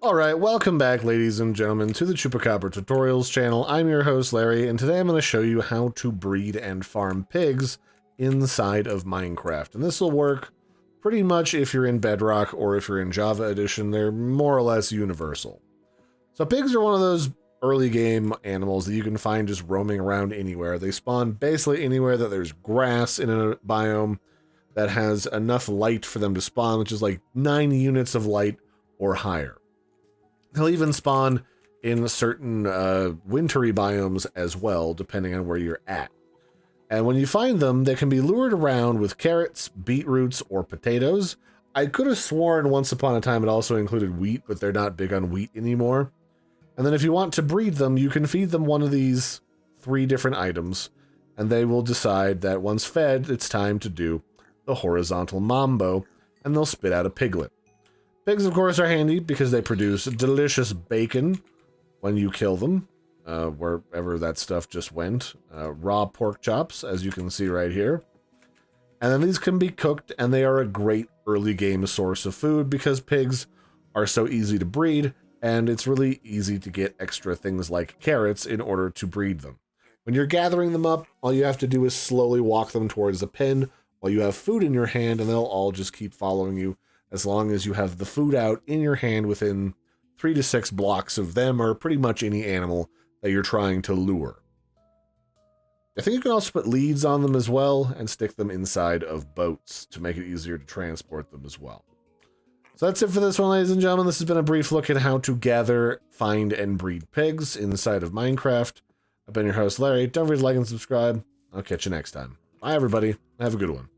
Alright, welcome back ladies and gentlemen to the Chupacabra Tutorials channel. I'm your host Larry, and today I'm going to show you how to breed and farm pigs inside of Minecraft. And this will work pretty much if you're in Bedrock or if you're in Java Edition. They're more or less universal. So pigs are one of those early game animals that you can find just roaming around anywhere. They spawn basically anywhere that there's grass in a biome that has enough light for them to spawn, which is like 9 units of light or higher. They'll even spawn in certain wintry biomes as well, depending on where you're at. And when you find them, they can be lured around with carrots, beetroots, or potatoes. I could have sworn once upon a time it also included wheat, but they're not big on wheat anymore. And then if you want to breed them, you can feed them one of these 3 different items, and they will decide that once fed, it's time to do the horizontal mambo, and they'll spit out a piglet. Pigs, of course, are handy because they produce delicious bacon when you kill them, wherever that stuff just went. Raw pork chops, as you can see right here. And then these can be cooked, and they are a great early game source of food because pigs are so easy to breed, and it's really easy to get extra things like carrots in order to breed them. When you're gathering them up, all you have to do is slowly walk them towards the pen while you have food in your hand, and they'll all just keep following you as long as you have the food out in your hand within 3 to 6 blocks of them or pretty much any animal that you're trying to lure. I think you can also put leads on them as well and stick them inside of boats to make it easier to transport them as well. So that's it for this one, ladies and gentlemen. This has been a brief look at how to gather, find, and breed pigs inside of Minecraft. I've been your host, Larry. Don't forget to like and subscribe. I'll catch you next time. Bye, everybody. Have a good one.